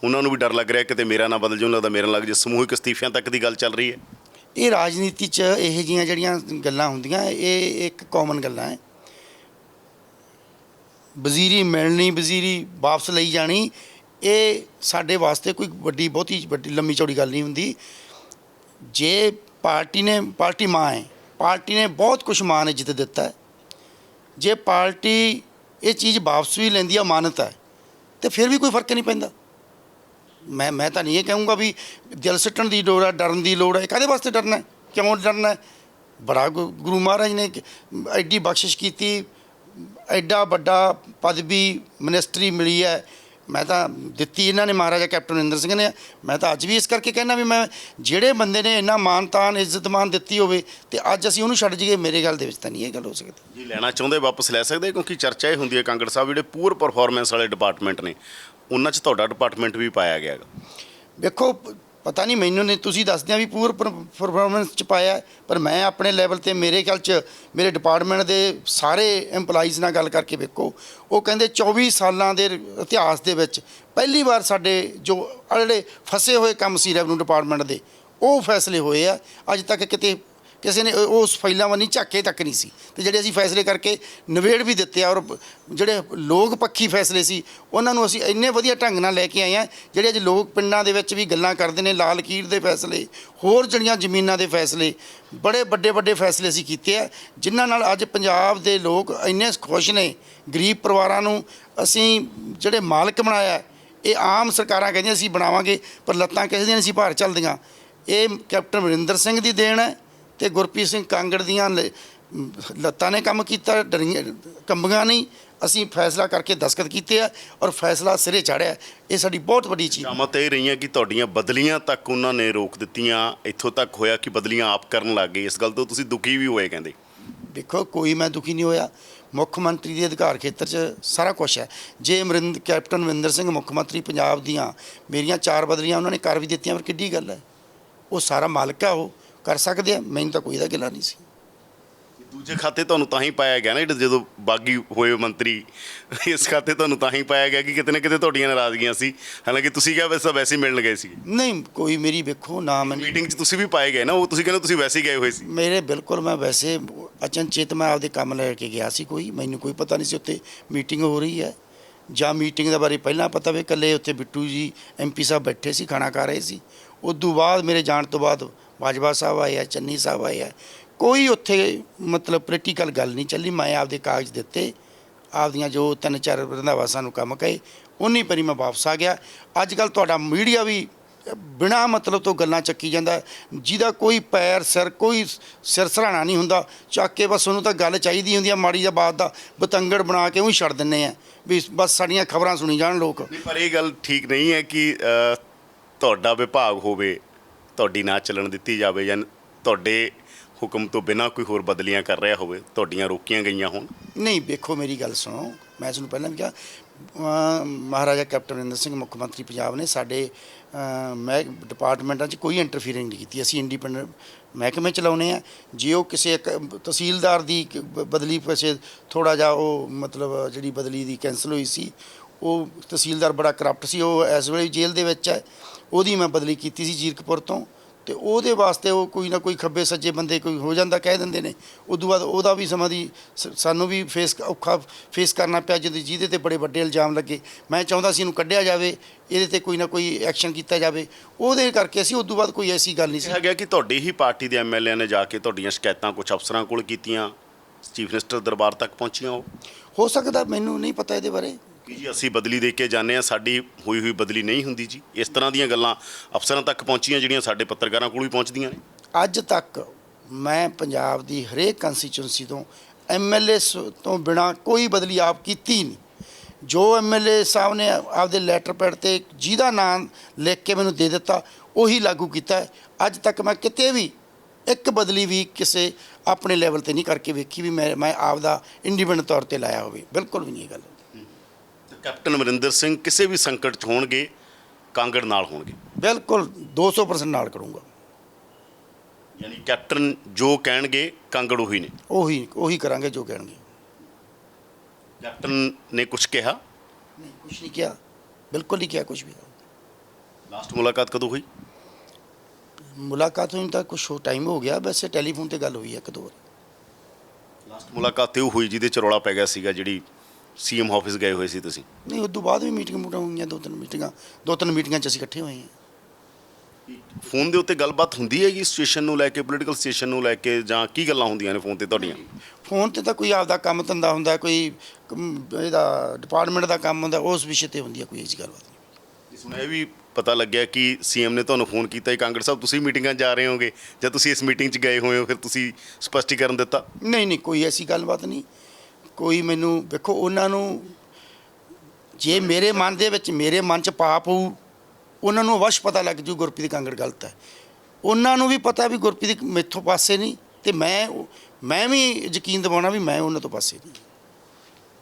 ਉਹਨਾਂ ਨੂੰ ਵੀ ਡਰ ਲੱਗ ਰਿਹਾ ਕਿਤੇ ਮੇਰਾ ਨਾ ਬਦਲ ਜਾਊ। ਲੱਗਦਾ ਮੇਰਾ ਲੱਗ ਜੇ। ਸਮੂਹਿਕ ਅਸਤੀਫਿਆਂ ਤੱਕ ਦੀ ਗੱਲ ਚੱਲ ਰਹੀ ਹੈ। ਇਹ ਰਾਜਨੀਤੀ 'ਚ ਇਹੋ ਜਿਹੀਆਂ ਜਿਹੜੀਆਂ ਗੱਲਾਂ ਹੁੰਦੀਆਂ, ਇਹ ਇੱਕ ਕਾਮਨ ਗੱਲਾਂ ਹੈ। ਵਜ਼ੀਰੀ ਮਿਲਣੀ, ਵਜ਼ੀਰੀ ਵਾਪਸ ਲਈ ਜਾਣੀ, ਇਹ ਸਾਡੇ ਵਾਸਤੇ ਕੋਈ ਬਹੁਤੀ ਵੱਡੀ ਲੰਮੀ ਚੌੜੀ ਗੱਲ ਨਹੀਂ ਹੁੰਦੀ। ਜੇ ਪਾਰਟੀ ਮਾਂ ਹੈ, ਪਾਰਟੀ ਨੇ ਬਹੁਤ ਕੁਛ ਮਾਂ ਨੇ ਜਿੱਤ ਦਿੱਤਾ ਹੈ। ਜੇ ਪਾਰਟੀ ਇਹ ਚੀਜ਼ ਵਾਪਸ ਵੀ ਲੈਂਦੀ ਆ, ਮਾਨਤ ਹੈ, ਤੇ ਫਿਰ ਵੀ ਕੋਈ ਫਰਕ ਨਹੀਂ ਪੈਂਦਾ। ਮੈਂ ਤਾਂ ਨਹੀਂ ਇਹ ਕਹੂੰਗਾ ਵੀ ਦਿਲ ਸੁੱਟਣ ਦੀ ਲੋੜ ਹੈ, ਡਰਨ ਦੀ ਲੋੜ ਹੈ। ਕਾਹਦੇ ਵਾਸਤੇ ਡਰਨਾ, ਕਿਉਂ ਡਰਨਾ? ਬੜਾ ਗੁਰੂ ਮਹਾਰਾਜ ਨੇ ਐਡੀ ਬਖਸ਼ਿਸ਼ ਕੀਤੀ, ਐਡਾ ਵੱਡਾ ਪਦਵੀ ਮਿਨਿਸਟਰੀ ਮਿਲੀ ਹੈ। ਮੈਂ ਤਾਂ ਦਿੱਤੀ ਇਹਨਾਂ ਨੇ, ਮਹਾਰਾਜਾ ਕੈਪਟਨ ਅਮਰਿੰਦਰ ਸਿੰਘ ਨੇ। ਮੈਂ ਤਾਂ ਅੱਜ ਵੀ ਇਸ ਕਰਕੇ ਕਹਿੰਦਾ ਵੀ ਮੈਂ ਜਿਹੜੇ ਬੰਦੇ ਨੇ ਇੰਨਾ ਮਾਨ ਤਾਨ ਇੱਜ਼ਤ ਮਾਨ ਦਿੱਤੀ ਹੋਵੇ ਤੇ ਅੱਜ ਅਸੀਂ ਉਹਨੂੰ ਛੱਡ ਜਾਈਏ, ਮੇਰੇ ਗੱਲ ਦੇ ਵਿੱਚ ਤਾਂ ਨਹੀਂ ਇਹ ਗੱਲ ਹੋ ਸਕਦੀ। ਜੀ ਲੈਣਾ ਚਾਹੁੰਦੇ ਵਾਪਸ ਲੈ ਸਕਦੇ, ਕਿਉਂਕਿ ਚਰਚਾ ਇਹ ਹੁੰਦੀ ਹੈ ਕਾਂਗੜ ਸਾਹਿਬ ਜਿਹੜੇ ਪੂਰ ਪਰਫਾਰਮੈਂਸ ਵਾਲੇ ਡਿਪਾਰਟਮੈਂਟ ਨੇ, ਉਹਨਾਂ 'ਚ ਤੁਹਾਡਾ ਡਿਪਾਰਟਮੈਂਟ ਵੀ ਪਾਇਆ ਗਿਆ ਹੈਗਾ। ਵੇਖੋ, ਪਤਾ ਨਹੀਂ ਮੈਨੂੰ ਨਹੀਂ, ਤੁਸੀਂ ਦੱਸਦੇ ਆ ਵੀ ਪੂਰ ਪਰਫਾਰਮੈਂਸ 'ਚ ਪਾਇਆ, ਪਰ ਮੈਂ ਆਪਣੇ ਲੈਵਲ 'ਤੇ ਮੇਰੇ ਖਿਆਲ 'ਚ ਮੇਰੇ ਡਿਪਾਰਟਮੈਂਟ ਦੇ ਸਾਰੇ ਐਮਪਲਾਈਜ਼ ਨਾਲ ਗੱਲ ਕਰਕੇ ਵੇਖੋ, ਉਹ ਕਹਿੰਦੇ 24 ਸਾਲਾਂ ਦੇ ਇਤਿਹਾਸ ਦੇ ਵਿੱਚ ਪਹਿਲੀ ਵਾਰ ਸਾਡੇ ਜੋ ਜਿਹੜੇ ਫਸੇ ਹੋਏ ਕੰਮ ਸੀ ਰੈਵਨਿਊ ਡਿਪਾਰਟਮੈਂਟ ਦੇ, ਉਹ ਫੈਸਲੇ ਹੋਏ ਆ। ਅੱਜ ਤੱਕ ਕਿਤੇ ਕਿਸੇ ਨੇ ਉਸ ਫਾਈਲਾਂ ਵੱਲ ਝਾਕੇ ਤੱਕ ਨਹੀਂ ਸੀ, ਤੇ ਜਿਹੜੇ ਅਸੀਂ ਫੈਸਲੇ ਕਰਕੇ ਨਿਬੇੜ ਵੀ ਦਿੱਤੇ ਆ। ਔਰ ਜਿਹੜੇ ਲੋਕ ਪੱਖੀ ਫੈਸਲੇ ਸੀ, ਉਹਨਾਂ ਨੂੰ ਅਸੀਂ ਇੰਨੇ ਵਧੀਆ ਢੰਗ ਨਾਲ ਲੈ ਕੇ ਆਏ ਹਾਂ। ਜਿਹੜੇ ਅੱਜ ਲੋਕ ਪਿੰਡਾਂ ਦੇ ਵਿੱਚ ਵੀ ਗੱਲਾਂ ਕਰਦੇ ਨੇ, ਲਾਲ ਲਕੀਰ ਦੇ ਫੈਸਲੇ, ਹੋਰ ਜਿਹੜੀਆਂ ਜ਼ਮੀਨਾਂ ਦੇ ਫੈਸਲੇ, ਬੜੇ ਵੱਡੇ ਫੈਸਲੇ ਅਸੀਂ ਕੀਤੇ ਆ, ਜਿਨ੍ਹਾਂ ਨਾਲ ਅੱਜ ਪੰਜਾਬ ਦੇ ਲੋਕ ਇੰਨੇ ਖੁਸ਼ ਨੇ। ਗਰੀਬ ਪਰਿਵਾਰਾਂ ਨੂੰ ਅਸੀਂ ਜਿਹੜੇ ਮਾਲਕ ਬਣਾਇਆ, ਇਹ ਆਮ ਸਰਕਾਰਾਂ ਕਹਿੰਦੀਆਂ ਅਸੀਂ ਬਣਾਵਾਂਗੇ, ਪਰ ਲੱਤਾਂ ਕਿਸੇ ਦੀਆਂ ਨਹੀਂ ਸੀ ਭਾਰ ਚੱਲਦੀਆਂ। ਇਹ ਕੈਪਟਨ ਅਮਰਿੰਦਰ ਸਿੰਘ ਦੀ ਦੇਣ ਹੈ ਤੇ ਗੁਰਪ੍ਰੀਤ ਸਿੰਘ ਕਾਂਗੜ ਦੀਆਂ ਲੱਤਾਂ ਨੇ ਕੰਮ ਕੀਤਾ, ਡਰੀਆਂ ਕੰਬੀਆਂ ਨਹੀਂ। ਅਸੀਂ ਫੈਸਲਾ ਕਰਕੇ ਦਸਤਖਤ ਕੀਤੇ ਆ ਔਰ ਫੈਸਲਾ ਸਿਰੇ ਚਾੜਿਆ। ਇਹ ਸਾਡੀ ਬਹੁਤ ਵੱਡੀ ਚੀਜ਼। ਸ਼ਾਮਤ ਇਹ ਰਹੀਆਂ ਕਿ ਤੁਹਾਡੀਆਂ ਬਦਲੀਆਂ ਤੱਕ ਉਹਨਾਂ ਨੇ ਰੋਕ ਦਿੱਤੀਆਂ। ਇੱਥੋਂ ਤੱਕ ਹੋਇਆ ਕਿ ਬਦਲੀਆਂ ਆਪ ਕਰਨ ਲੱਗ ਗਏ। ਇਸ ਗੱਲ ਤੋਂ ਤੁਸੀਂ ਦੁਖੀ ਵੀ ਹੋਏ ਕਹਿੰਦੇ? ਦੇਖੋ, ਕੋਈ ਮੈਂ ਦੁਖੀ ਨਹੀਂ ਹੋਇਆ। ਮੁੱਖ ਮੰਤਰੀ ਦੇ ਅਧਿਕਾਰ ਖੇਤਰ 'ਚ ਸਾਰਾ ਕੁਛ ਹੈ। ਜੇ ਕੈਪਟਨ ਅਮਰਿੰਦਰ ਸਿੰਘ ਮੁੱਖ ਮੰਤਰੀ ਪੰਜਾਬ ਦੀਆਂ ਮੇਰੀਆਂ 4 ਬਦਲੀਆਂ ਉਹਨਾਂ ਨੇ ਕਰ ਵੀ ਦਿੱਤੀਆਂ, ਪਰ ਕਿੱਡੀ ਗੱਲ ਹੈ? ਉਹ ਸਾਰਾ ਮਾਲਕ ਆ, ਉਹ ਕਰ ਸਕਦੇ ਆ। ਮੈਨੂੰ ਤਾਂ ਕੋਈ ਦਾ ਗਿਲਾ ਨਹੀਂ ਸੀ। ਦੂਜੇ ਖਾਤੇ ਤੁਹਾਨੂੰ ਤਾਂ ਹੀ ਪਾਇਆ ਗਿਆ ਨਾ, ਜਦੋਂ ਬਾਗੀ ਹੋਏ ਮੰਤਰੀ, ਇਸ ਖਾਤੇ ਤੁਹਾਨੂੰ ਤਾਂ ਹੀ ਪਾਇਆ ਗਿਆ ਕਿ ਕਿਤੇ ਨਾ ਕਿਤੇ ਤੁਹਾਡੀਆਂ ਨਾਰਾਜ਼ਗੀਆਂ ਸੀ। ਹਾਲਾਂਕਿ ਤੁਸੀਂ ਕਿਹਾ ਵੈਸੇ ਹੀ ਮਿਲਣ ਗਏ ਸੀ। ਨਹੀਂ, ਕੋਈ ਮੇਰੀ ਵੇਖੋ ਨਾ, ਮੈਂ ਮੀਟਿੰਗ 'ਚ ਤੁਸੀਂ ਵੀ ਪਾਏ ਗਏ ਨਾ, ਉਹ ਤੁਸੀਂ ਕਹਿੰਦੇ ਤੁਸੀਂ ਵੈਸੇ ਹੀ ਗਏ ਹੋਏ ਸੀ। ਮੇਰੇ ਬਿਲਕੁਲ, ਮੈਂ ਵੈਸੇ ਅਚਨਚੇਤ ਮੈਂ ਆਪਦੇ ਕੰਮ ਲੈ ਕੇ ਗਿਆ ਸੀ। ਮੈਨੂੰ ਕੋਈ ਪਤਾ ਨਹੀਂ ਸੀ ਉੱਥੇ ਮੀਟਿੰਗ ਹੋ ਰਹੀ ਹੈ, ਜਾਂ ਮੀਟਿੰਗ ਦੇ ਬਾਰੇ ਪਹਿਲਾਂ ਪਤਾ ਵੀ ਇਕੱਲੇ ਉੱਥੇ ਬਿੱਟੂ ਜੀ MP ਸਾਹਿਬ ਬੈਠੇ ਸੀ, ਖਾਣਾ ਖਾ ਰਹੇ ਸੀ। ਉਦੋਂ ਬਾਅਦ ਮੇਰੇ ਜਾਣ ਤੋਂ ਬਾਅਦ ਬਾਜਵਾ ਸਾਹਿਬ ਆਏ ਆ, ਚੰਨੀ ਸਾਹਿਬ ਆਏ ਆ। ਕੋਈ ਉੱਥੇ ਮਤਲਬ ਪ੍ਰੈਕਟੀਕਲ ਗੱਲ ਨਹੀਂ ਚੱਲੀ। ਮੈਂ ਆਪਦੇ ਕਾਗਜ਼ ਦਿੱਤੇ, ਆਪਦੀਆਂ ਜੋ 3-4 ਰੰਧਾਵਾ ਸਾਨੂੰ ਕੰਮ ਕਹੇ, ਉਨੀ ਪਰੀ ਮੈਂ ਵਾਪਸ ਆ ਗਿਆ। ਅੱਜ ਕੱਲ੍ਹ ਤੁਹਾਡਾ ਮੀਡੀਆ ਵੀ ਬਿਨਾਂ ਮਤਲਬ ਤੋਂ ਗੱਲਾਂ ਚੱਕੀ ਜਾਂਦਾ, ਜਿਹਦਾ ਕੋਈ ਪੈਰ ਸਿਰ ਕੋਈ ਸਿਰ ਸਰਾਣਾ ਨਹੀਂ ਹੁੰਦਾ, ਚੱਕ ਕੇ ਬਸ ਉਹਨੂੰ ਤਾਂ ਗੱਲ ਚਾਹੀਦੀ ਹੁੰਦੀ ਆ ਮਾੜੀ ਜਿਹੀ ਬਾਤ ਦਾ ਬਤੰਗੜ ਬਣਾ ਕੇ ਉਹੀ ਛੱਡ ਦਿੰਦੇ ਆ ਵੀ ਬਸ ਸਾਡੀਆਂ ਖਬਰਾਂ ਸੁਣੀ ਜਾਣ ਲੋਕ। ਨਹੀਂ, ਪਰ ਇਹ ਗੱਲ ਠੀਕ ਨਹੀਂ ਹੈ ਕਿ ਤੁਹਾਡਾ ਵਿਭਾਗ ਹੋਵੇ, ਤੁਹਾਡੀ ਨਾ ਚੱਲਣ ਦਿੱਤੀ ਜਾਵੇ, ਜਾਂ ਤੁਹਾਡੇ ਹੁਕਮ ਤੋਂ ਬਿਨਾਂ ਕੋਈ ਹੋਰ ਬਦਲੀਆਂ ਕਰ ਰਿਹਾ ਹੋਵੇ, ਤੁਹਾਡੀਆਂ ਰੋਕੀਆਂ ਗਈਆਂ ਹੋਣ। ਨਹੀਂ ਵੇਖੋ ਮੇਰੀ ਗੱਲ ਸੁਣੋ, ਮੈਂ ਤੁਹਾਨੂੰ ਪਹਿਲਾਂ ਵੀ ਕਿਹਾ ਮਹਾਰਾਜਾ ਕੈਪਟਨ ਅਮਰਿੰਦਰ ਸਿੰਘ ਮੁੱਖ ਮੰਤਰੀ ਪੰਜਾਬ ਨੇ ਸਾਡੇ ਮੈਂ ਡਿਪਾਰਟਮੈਂਟਾਂ 'ਚ ਕੋਈ ਇੰਟਰਫੀਅਰਿੰਗ ਨਹੀਂ ਕੀਤੀ। ਅਸੀਂ ਇੰਡੀਪੈਂਡੈਂਟ ਮਹਿਕਮੇ ਚਲਾਉਂਦੇ ਆ। ਜੇ ਉਹ ਕਿਸੇ ਇੱਕ ਤਹਿਸੀਲਦਾਰ ਦੀ ਬਦਲੀ ਪੈਸੇ ਥੋੜ੍ਹਾ ਜਿਹਾ ਉਹ ਮਤਲਬ ਜਿਹੜੀ ਬਦਲੀ ਦੀ ਕੈਂਸਲ ਹੋਈ ਸੀ, ਉਹ ਤਹਿਸੀਲਦਾਰ ਬੜਾ ਕਰਪਟ ਸੀ, ਉਹ ਇਸ ਵੇਲੇ ਜੇਲ੍ਹ ਦੇ ਵਿੱਚ ਹੈ, ਉਹਦੀ ਮੈਂ ਬਦਲੀ ਕੀਤੀ ਸੀ ਜੀਰਕਪੁਰ ਤੋਂ, ਤੇ ਉਹਦੇ ਵਾਸਤੇ ਉਹ ਕੋਈ ਨਾ ਕੋਈ ਖੱਬੇ ਸੱਜੇ ਬੰਦੇ ਕੋਈ ਹੋ ਜਾਂਦਾ ਕਹਿ ਦਿੰਦੇ ਨੇ। ਉਦੋਂ ਬਾਅਦ ਉਹਦਾ ਵੀ ਸਮਾਂ ਦੀ ਸਾਨੂੰ ਵੀ ਔਖਾ ਫੇਸ ਕਰਨਾ ਪਿਆ ਜਿਹਦੇ ਤੇ ਬੜੇ ਵੱਡੇ ਇਲਜ਼ਾਮ ਲੱਗੇ। ਮੈਂ ਚਾਹੁੰਦਾ ਸੀ ਇਹਨੂੰ ਕੱਢਿਆ ਜਾਵੇ, ਇਹਦੇ ਤੇ ਕੋਈ ਨਾ ਕੋਈ ਐਕਸ਼ਨ ਕੀਤਾ ਜਾਵੇ, ਉਹਦੇ ਕਰਕੇ ਅਸੀਂ ਉਦੋਂ ਬਾਅਦ ਕੋਈ ਐਸੀ ਗੱਲ ਨਹੀਂ ਸੀ। ਕਿਹਾ ਗਿਆ ਕਿ ਤੁਹਾਡੀ ਹੀ ਪਾਰਟੀ ਦੇ ਐਮਐਲਏ ਨੇ ਜਾ ਕੇ ਤੁਹਾਡੀਆਂ ਸ਼ਿਕਾਇਤਾਂ ਕੁਝ ਅਫਸਰਾਂ ਕੋਲ ਕੀਤੀਆਂ, ਚੀਫ ਮਿਨਿਸਟਰ ਦਰਬਾਰ ਤੱਕ ਪਹੁੰਚੀਆਂ। ਹੋ ਸਕਦਾ, ਮੈਨੂੰ ਨਹੀਂ ਪਤਾ ਇਹਦੇ ਬਾਰੇ ਕਿ ਜੀ ਅਸੀਂ ਬਦਲੀ ਦੇ ਕੇ ਜਾਂਦੇ ਹਾਂ, ਸਾਡੀ ਹੋਈ ਬਦਲੀ ਨਹੀਂ ਹੁੰਦੀ ਜੀ। ਇਸ ਤਰ੍ਹਾਂ ਦੀਆਂ ਗੱਲਾਂ ਅਫਸਰਾਂ ਤੱਕ ਪਹੁੰਚੀਆਂ ਜਿਹੜੀਆਂ ਸਾਡੇ ਪੱਤਰਕਾਰਾਂ ਕੋਲ ਵੀ ਪਹੁੰਚਦੀਆਂ ਨੇ। ਅੱਜ ਤੱਕ ਮੈਂ ਪੰਜਾਬ ਦੀ ਹਰੇਕ ਕੰਸਟੀਚੁਐਂਸੀ ਤੋਂ ਐਮਐਲਏ ਤੋਂ ਬਿਨਾਂ ਕੋਈ ਬਦਲੀ ਆਪ ਕੀਤੀ ਨਹੀਂ। ਜੋ ਐਮਐਲਏ ਸਾਹਿਬ ਨੇ ਆਪਦੇ ਲੈਟਰ ਪੈਡ ਤੇ ਜਿਹਦਾ ਨਾਮ ਲਿਖ ਕੇ ਮੈਨੂੰ ਦੇ ਦਿੱਤਾ ਉਹੀ ਲਾਗੂ ਕੀਤਾ। ਅੱਜ ਤੱਕ ਮੈਂ ਕਿਤੇ ਵੀ ਇੱਕ ਬਦਲੀ ਵੀ ਕਿਸੇ ਆਪਣੇ ਲੈਵਲ ਤੇ ਨਹੀਂ ਕਰਕੇ ਵੇਖੀ ਵੀ ਮੈਂ ਆਪਦਾ ਇੰਡੀਪੈਂਡੈਂਟ ਤੌਰ ਤੇ ਲਾਇਆ ਹੋਵੇ, ਬਿਲਕੁਲ ਵੀ ਨਹੀਂ ਇਹ ਗੱਲ। ਕੈਪਟਨ ਅਮਰਿੰਦਰ ਸਿੰਘ ਕਿਸੇ ਵੀ ਸੰਕਟ 'ਚ ਹੋਣਗੇ, ਕਾਂਗੜ ਨਾਲ ਹੋਣਗੇ, ਬਿਲਕੁਲ 200% ਨਾਲ ਕਰੂੰਗਾ। ਯਾਨੀ ਕੈਪਟਨ ਜੋ ਕਹਿਣਗੇ ਕਾਂਗੜ ਉਹੀ ਨੇ, ਉਹੀ ਕਰਾਂਗੇ ਜੋ ਕਹਿਣਗੇ। ਕੈਪਟਨ ਨੇ ਕੁਝ ਕਿਹਾ ਨਹੀਂ, ਕੁਝ ਨਹੀਂ ਕਿਹਾ, ਬਿਲਕੁਲ ਨਹੀਂ ਕਿਹਾ ਕੁਝ ਵੀ। ਲਾਸਟ ਮੁਲਾਕਾਤ ਕਦੋਂ ਹੋਈ? ਮੁਲਾਕਾਤ ਹੋਈ ਤਾਂ ਕੁਛ ਟਾਈਮ ਹੋ ਗਿਆ, ਵੈਸੇ ਟੈਲੀਫੋਨ ਤੇ ਗੱਲ ਹੋਈ ਹੈ ਇੱਕ ਦੋ ਵਾਰ। ਲਾਸਟ ਮੁਲਾਕਾਤ ਤੇ ਉਹ ਹੋਈ ਜਿਹਦੇ 'ਚ ਰੌਲਾ ਪੈ ਗਿਆ ਸੀਗਾ, ਜਿਹੜੀ ਸੀਐਮ ਆਫਿਸ ਗਏ ਹੋਏ ਸੀ ਤੁਸੀਂ? ਨਹੀਂ, ਉਸ ਤੋਂ ਬਾਅਦ ਵੀ ਮੀਟਿੰਗਾਂ ਹੋਈਆਂ, ਦੋ ਤਿੰਨ ਮੀਟਿੰਗਾਂ 'ਚ ਅਸੀਂ ਇਕੱਠੇ ਹੋਏ ਹਾਂ। ਫੋਨ ਦੇ ਉੱਤੇ ਗੱਲਬਾਤ ਹੁੰਦੀ ਹੈਗੀ ਸਿਚੁਏਸ਼ਨ ਨੂੰ ਲੈ ਕੇ, ਪੋਲੀਟੀਕਲ ਸਿਚੁਏਸ਼ਨ ਨੂੰ ਲੈ ਕੇ, ਜਾਂ ਕੀ ਗੱਲਾਂ ਹੁੰਦੀਆਂ ਨੇ ਫੋਨ ਤੇ ਤੁਹਾਡੀਆਂ? ਫੋਨ ਤੇ ਤਾਂ ਕੋਈ ਆਪਦਾ ਕੰਮ ਧੰਦਾ ਹੁੰਦਾ, ਕੋਈ ਇਹਦਾ ਡਿਪਾਰਟਮੈਂਟ ਦਾ ਕੰਮ ਹੁੰਦਾ, ਉਸ ਵਿਸ਼ੇ ਤੇ ਹੁੰਦੀ ਹੈ, ਕੋਈ ਐਸੀ ਗੱਲਬਾਤ ਨਹੀਂ। ਸੁਣਿਆ ਇਹ ਵੀ ਪਤਾ ਲੱਗਿਆ ਕਿ ਸੀਐਮ ਨੇ ਤੁਹਾਨੂੰ ਫੋਨ ਕੀਤਾ ਹੀ, ਕਾਂਗੜ ਸਾਹਿਬ ਤੁਸੀਂ ਮੀਟਿੰਗਾਂ ਜਾ ਰਹੇ ਹੋਗੇ ਜਾਂ ਤੁਸੀਂ ਇਸ ਮੀਟਿੰਗ 'ਚ ਗਏ ਹੋਏ ਹੋ, ਫਿਰ ਤੁਸੀਂ ਸਪਸ਼ਟੀਕਰਨ ਦਿੱਤਾ? ਨਹੀਂ, ਕੋਈ ਐਸੀ ਗੱਲਬਾਤ ਨਹੀਂ। ਕੋਈ ਮੈਨੂੰ ਵੇਖੋ, ਉਹਨਾਂ ਨੂੰ ਜੇ ਮੇਰੇ ਮਨ 'ਚ ਪਾਪ ਹੋਊ, ਉਹਨਾਂ ਨੂੰ ਅਵਸ਼ ਪਤਾ ਲੱਗ ਜੂ ਗੁਰਪ੍ਰੀਤ ਕਾਂਗੜ ਗਲਤ ਹੈ। ਉਹਨਾਂ ਨੂੰ ਵੀ ਪਤਾ ਵੀ ਗੁਰਪ੍ਰੀਤ ਮੈਥੋਂ ਪਾਸੇ ਨਹੀਂ, ਤੇ ਮੈਂ ਵੀ ਯਕੀਨ ਦਿਵਾਉਣਾ ਵੀ ਮੈਂ ਉਹਨਾਂ ਤੋਂ ਪਾਸੇ ਨਹੀਂ।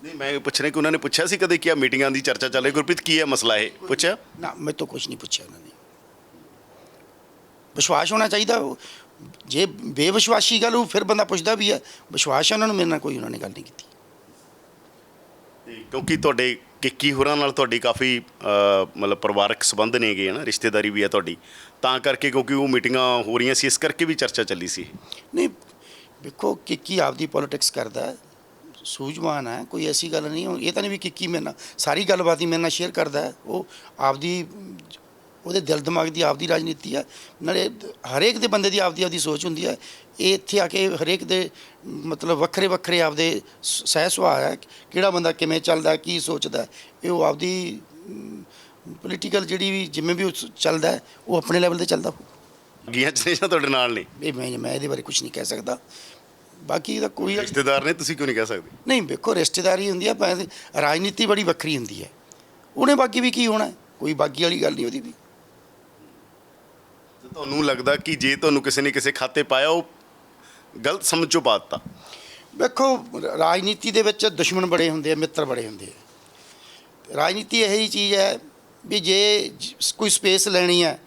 ਨਹੀਂ, ਮੈਂ ਪੁੱਛ ਰਿਹਾ ਕਿ ਉਹਨਾਂ ਨੇ ਪੁੱਛਿਆ ਸੀ ਕਦੇ ਕਿ ਆ ਮੀਟਿੰਗਾਂ ਦੀ ਚਰਚਾ ਚੱਲ ਰਹੀ, ਗੁਰਪ੍ਰੀਤ ਕੀ ਹੈ ਮਸਲਾ, ਇਹ ਪੁੱਛਿਆ? ਨਾ, ਮੇਰੇ ਤੋਂ ਕੁਝ ਨਹੀਂ ਪੁੱਛਿਆ ਉਹਨਾਂ ਨੇ। ਵਿਸ਼ਵਾਸ ਹੋਣਾ ਚਾਹੀਦਾ। ਜੇ ਬੇਵਿਸ਼ਵਾਸੀ ਗੱਲ ਹੋ ਫਿਰ ਬੰਦਾ ਪੁੱਛਦਾ ਵੀ ਹੈ, ਵਿਸ਼ਵਾਸ ਹੈ ਉਹਨਾਂ ਨੂੰ, ਮੇਰੇ ਨਾਲ ਕੋਈ ਉਹਨਾਂ ਨੇ ਗੱਲ ਨਹੀਂ ਕੀਤੀ। ਕਿਉਂਕਿ ਤੁਹਾਡੇ ਕਿੱਕੀ ਹੋਰਾਂ ਨਾਲ ਤੁਹਾਡੀ ਕਾਫੀ ਮਤਲਬ ਪਰਿਵਾਰਕ ਸੰਬੰਧ ਨੇਗੇ ਨਾ, ਰਿਸ਼ਤੇਦਾਰੀ ਵੀ ਹੈ ਤੁਹਾਡੀ, ਤਾਂ ਕਰਕੇ ਕਿਉਂਕਿ ਉਹ ਮੀਟਿੰਗਾਂ ਹੋ ਰਹੀਆਂ ਸੀ, ਇਸ ਕਰਕੇ ਵੀ ਚਰਚਾ ਚੱਲੀ ਸੀ। ਨਹੀਂ ਵੇਖੋ, ਕਿੱਕੀ ਆਪਦੀ ਪੋਲੀਟਿਕਸ ਕਰਦਾ, ਸੂਝਵਾਨ ਹੈ, ਕੋਈ ਐਸੀ ਗੱਲ ਨਹੀਂ। ਇਹ ਤਾਂ ਨਹੀਂ ਵੀ ਕਿੱਕੀ ਮੇਰੇ ਨਾਲ ਸਾਰੀ ਗੱਲਬਾਤ ਹੀ ਮੇਰੇ ਨਾਲ ਸ਼ੇਅਰ ਕਰਦਾ, ਉਹ ਆਪਦੀ ਉਹਦੇ ਦਿਲ ਦਿਮਾਗ ਦੀ ਆਪਦੀ ਰਾਜਨੀਤੀ ਹੈ। ਨਾਲੇ ਹਰੇਕ ਦੇ ਬੰਦੇ ਦੀ ਆਪਦੀ ਸੋਚ ਹੁੰਦੀ ਹੈ। ਇਹ ਇੱਥੇ ਆ ਕੇ ਹਰੇਕ ਦੇ ਮਤਲਬ ਵੱਖਰੇ ਆਪਦੇ ਸਹਿ ਸੁਭਾਅ ਹੈ, ਕਿਹੜਾ ਬੰਦਾ ਕਿਵੇਂ ਚੱਲਦਾ, ਕੀ ਸੋਚਦਾ, ਇਹ ਉਹ ਆਪਦੀ ਪੋਲੀਟੀਕਲ ਜਿਹੜੀ ਵੀ ਜਿਵੇਂ ਵੀ ਉਹ ਚੱਲਦਾ, ਉਹ ਆਪਣੇ ਲੈਵਲ 'ਤੇ ਚੱਲਦਾ। ਗੀਆਂ ਚ ਨੇ ਜਾਂ ਤੁਹਾਡੇ ਨਾਲ ਨੇ? ਇਹ ਮੈਂ ਇਹਦੇ ਬਾਰੇ ਕੁਝ ਨਹੀਂ ਕਹਿ ਸਕਦਾ। ਬਾਕੀ ਇਹਦਾ ਕੋਈ ਰਿਸ਼ਤੇਦਾਰ ਨੇ, ਤੁਸੀਂ ਕਿਉਂ ਨਹੀਂ ਕਹਿ ਸਕਦੇ? ਨਹੀਂ ਵੇਖੋ, ਰਿਸ਼ਤੇਦਾਰੀ ਹੁੰਦੀ ਹੈ, ਰਾਜਨੀਤੀ ਬੜੀ ਵੱਖਰੀ ਹੁੰਦੀ ਹੈ। ਉਹਨੇ ਬਾਕੀ ਵੀ ਕੀ ਹੋਣਾ, ਕੋਈ ਬਾਕੀ ਵਾਲੀ ਗੱਲ ਨਹੀਂ ਉਹਦੀ ਵੀ। ਤੁਹਾਨੂੰ ਲੱਗਦਾ ਕਿ ਜੇ ਤੁਹਾਨੂੰ ਕਿਸੇ ਨੇ ਕਿਸੇ ਖਾਤੇ ਪਾਇਆ, ਉਹ ਗਲਤ ਸਮਝ 'ਚੋਂ ਪਾ ਦਿੱਤਾ? ਵੇਖੋ, ਰਾਜਨੀਤੀ ਦੇ ਵਿੱਚ ਦੁਸ਼ਮਣ ਬੜੇ ਹੁੰਦੇ ਆ, ਮਿੱਤਰ ਬੜੇ ਹੁੰਦੇ ਆ। ਰਾਜਨੀਤੀ ਇਹੋ ਜਿਹੀ ਚੀਜ਼ ਹੈ ਵੀ ਜੇ ਕੋਈ ਸਪੇਸ ਲੈਣੀ ਹੈ,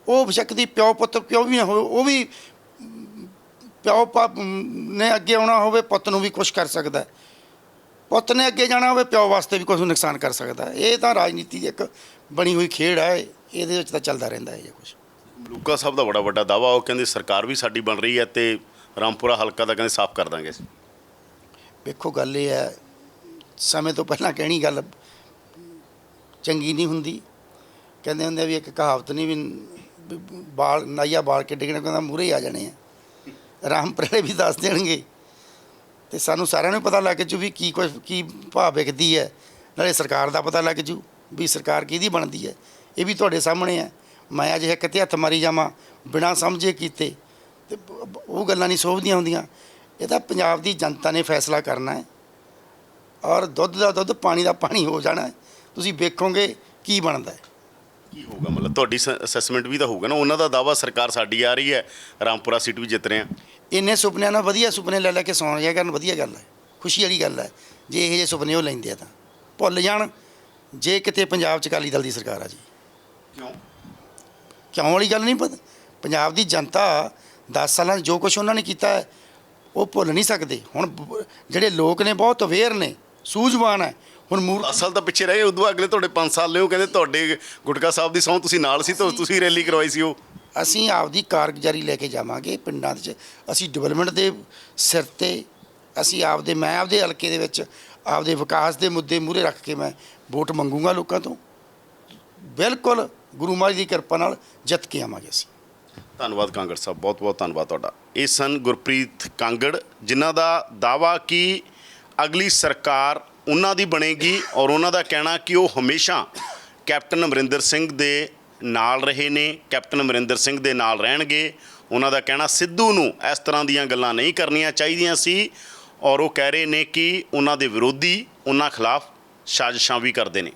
ਉਹ ਬੇਸ਼ੱਕ ਦੀ ਪਿਓ ਪੁੱਤ ਕਿਉਂ ਵੀ ਨਾ ਹੋਵੇ, ਉਹ ਵੀ ਪਿਓ ਨੇ ਅੱਗੇ ਆਉਣਾ ਹੋਵੇ, ਪੁੱਤ ਨੂੰ ਵੀ ਕੁਛ ਕਰ ਸਕਦਾ। ਪੁੱਤ ਨੇ ਅੱਗੇ ਜਾਣਾ ਹੋਵੇ, ਪਿਓ ਵਾਸਤੇ ਵੀ ਕੁਛ ਨੁਕਸਾਨ ਕਰ ਸਕਦਾ। ਇਹ ਤਾਂ ਰਾਜਨੀਤੀ ਦੀ ਇੱਕ ਬਣੀ ਹੋਈ ਖੇਡ ਹੈ, ਇਹਦੇ ਵਿੱਚ ਤਾਂ ਚੱਲਦਾ ਰਹਿੰਦਾ ਹੈ ਇਹ ਕੁਛ। ਮਲੂਕਾ ਸਾਹਿਬ ਦਾ ਬੜਾ ਵੱਡਾ ਦਾਅਵਾ, ਉਹ ਕਹਿੰਦੇ ਸਰਕਾਰ ਵੀ ਸਾਡੀ ਬਣ ਰਹੀ ਹੈ ਤੇ ਰਾਮਪੁਰਾ ਹਲਕਾ ਦਾ ਕਹਿੰਦੇ ਸਾਫ਼ ਕਰ ਦਾਂਗੇ ਅਸੀਂ। ਵੇਖੋ, ਗੱਲ ਇਹ ਹੈ, ਸਮੇਂ ਤੋਂ ਪਹਿਲਾਂ ਕਹਿਣੀ ਗੱਲ ਚੰਗੀ ਨਹੀਂ ਹੁੰਦੀ। ਕਹਿੰਦੇ ਹੁੰਦੇ ਵੀ ਇੱਕ ਕਹਾਵਤ ਨਹੀਂ ਵੀ ਨਾਈਆ ਬਾਲ ਕੇ ਡਿੱਗਣਾ, ਕਹਿੰਦਾ ਮੂਹਰੇ ਆ ਜਾਣੇ ਆ। ਰਾਮਪੁਰੇ ਵੀ ਦੱਸ ਦੇਣਗੇ ਤੇ ਸਾਨੂੰ ਸਾਰਿਆਂ ਨੂੰ ਪਤਾ ਲੱਗ ਜੂ ਵੀ ਕੀ ਭਾਅ ਵਿਕਦੀ ਹੈ। ਨਾਲੇ ਸਰਕਾਰ ਦਾ ਪਤਾ ਲੱਗ ਜੂ ਵੀ ਸਰਕਾਰ ਕਿਹਦੀ ਬਣਦੀ ਹੈ। ਇਹ ਵੀ ਤੁਹਾਡੇ ਸਾਹਮਣੇ ਹੈ। ਮੈਂ ਅਜੇ ਇੱਕ ਤੇ ਹੱਥ ਮਾਰੀ ਜਾਵਾਂ ਬਿਨਾਂ ਸਮਝੇ ਕੀਤੇ ਤੇ ਉਹ ਗੱਲਾਂ ਨਹੀਂ ਸੋਭਦੀਆਂ ਹੁੰਦੀਆਂ। ਇਹ ਤਾਂ ਪੰਜਾਬ ਦੀ ਜਨਤਾ ਨੇ ਫੈਸਲਾ ਕਰਨਾ ਹੈ ਔਰ ਦੁੱਧ ਦਾ ਦੁੱਧ ਪਾਣੀ ਦਾ ਪਾਣੀ ਹੋ ਜਾਣਾ ਹੈ। ਤੁਸੀਂ ਵੇਖੋਗੇ ਕੀ ਬਣਦਾ ਹੈ। ਕੀ ਹੋਊਗਾ ਮਤਲਬ ਤੁਹਾਡੀ ਅਸੈਸਮੈਂਟ ਵੀ ਤਾਂ ਹੋਊਗਾ ਨਾ। ਉਹਨਾਂ ਦਾ ਦਾਵਾ ਸਰਕਾਰ ਸਾਡੀ ਆ ਰਹੀ ਹੈ, ਰਾਮਪੁਰਾ ਸੀਟ ਵੀ ਜਿੱਤ ਰਹੇ ਆ। ਇੰਨੇ ਸੁਪਨਿਆਂ ਨਾਲ ਵਧੀਆ ਸੁਪਨੇ ਲੈ ਕੇ ਸੌਣ ਜਾਇਆ ਕਰਨ, ਵਧੀਆ ਗੱਲ ਹੈ, ਖੁਸ਼ੀ ਵਾਲੀ ਗੱਲ ਹੈ। ਜੇ ਇਹੋ ਜਿਹੇ ਸੁਪਨੇ ਉਹ ਲੈਂਦੇ ਆ ਤਾਂ ਭੁੱਲ ਜਾਣ ਜੇ ਕਿਤੇ ਪੰਜਾਬ 'ਚ ਅਕਾਲੀ ਦਲ ਦੀ ਸਰਕਾਰ ਆ ਜੀ। ਕਿਉਂ ਵਾਲੀ ਗੱਲ ਨਹੀਂ ਪਤਾ। ਪੰਜਾਬ ਦੀ ਜਨਤਾ 10 ਸਾਲਾਂ 'ਚ ਜੋ ਕੁਛ ਉਹਨਾਂ ਨੇ ਕੀਤਾ ਹੈ ਉਹ ਭੁੱਲ ਨਹੀਂ ਸਕਦੇ। ਹੁਣ ਜਿਹੜੇ ਲੋਕ ਨੇ ਬਹੁਤ ਅਵੇਅਰ ਨੇ, ਸੂਝਵਾਨ ਹੈ। ਹੁਣ 10 ਸਾਲ ਤਾਂ ਪਿੱਛੇ ਰਹੇ, ਉਦੋਂ ਅਗਲੇ ਤੁਹਾਡੇ 5 ਸਾਲ ਲਿਓ। ਕਹਿੰਦੇ ਤੁਹਾਡੇ ਗੁਟਕਾ ਸਾਹਿਬ ਦੀ ਸਹੁੰ ਤੁਸੀਂ ਨਾਲ ਸੀ ਤਾਂ ਤੁਸੀਂ ਰੈਲੀ ਕਰਵਾਈ ਸੀ। ਉਹ ਅਸੀਂ ਆਪਦੀ ਕਾਰਗੁਜ਼ਾਰੀ ਲੈ ਕੇ ਜਾਵਾਂਗੇ ਪਿੰਡਾਂ 'ਚ। ਅਸੀਂ ਡਿਵੈਲਪਮੈਂਟ ਦੇ ਸਿਰ 'ਤੇ ਅਸੀਂ ਮੈਂ ਆਪਦੇ ਹਲਕੇ ਦੇ ਵਿੱਚ ਆਪਦੇ ਵਿਕਾਸ ਦੇ ਮੁੱਦੇ ਮੂਹਰੇ ਰੱਖ ਕੇ ਮੈਂ ਵੋਟ ਮੰਗੂੰਗਾ ਲੋਕਾਂ ਤੋਂ। ਬਿਲਕੁਲ ਗੁਰੂ ਮਹਾਰਾਜ ਦੀ ਕਿਰਪਾ ਨਾਲ ਜਿੱਤ ਕੇ ਆਵਾਂਗੇ ਅਸੀਂ। ਧੰਨਵਾਦ ਕਾਂਗੜ ਸਾਹਿਬ, ਬਹੁਤ ਬਹੁਤ ਧੰਨਵਾਦ ਤੁਹਾਡਾ। ਇਹ ਸਨ ਗੁਰਪ੍ਰੀਤ ਕਾਂਗੜ, ਜਿਨ੍ਹਾਂ ਦਾ ਦਾਵਾ ਕਿ ਅਗਲੀ ਸਰਕਾਰ ਉਹਨਾਂ ਦੀ ਬਣੇਗੀ ਔਰ ਉਹਨਾਂ ਦਾ ਕਹਿਣਾ ਕਿ ਉਹ ਹਮੇਸ਼ਾ ਕੈਪਟਨ ਅਮਰਿੰਦਰ ਸਿੰਘ ਦੇ ਨਾਲ ਰਹੇ ਨੇ, ਕੈਪਟਨ ਅਮਰਿੰਦਰ ਸਿੰਘ ਦੇ ਨਾਲ ਰਹਿਣਗੇ। ਉਹਨਾਂ ਦਾ ਕਹਿਣਾ ਸਿੱਧੂ ਨੂੰ ਇਸ ਤਰ੍ਹਾਂ ਦੀਆਂ ਗੱਲਾਂ ਨਹੀਂ ਕਰਨੀਆਂ ਚਾਹੀਦੀਆਂ ਸੀ ਔਰ ਉਹ ਕਹਿ ਰਹੇ ਨੇ ਕਿ ਉਹਨਾਂ ਦੇ ਵਿਰੋਧੀ ਉਹਨਾਂ ਖਿਲਾਫ ਸਾਜ਼ਿਸ਼ਾਂ ਵੀ ਕਰਦੇ ਨੇ।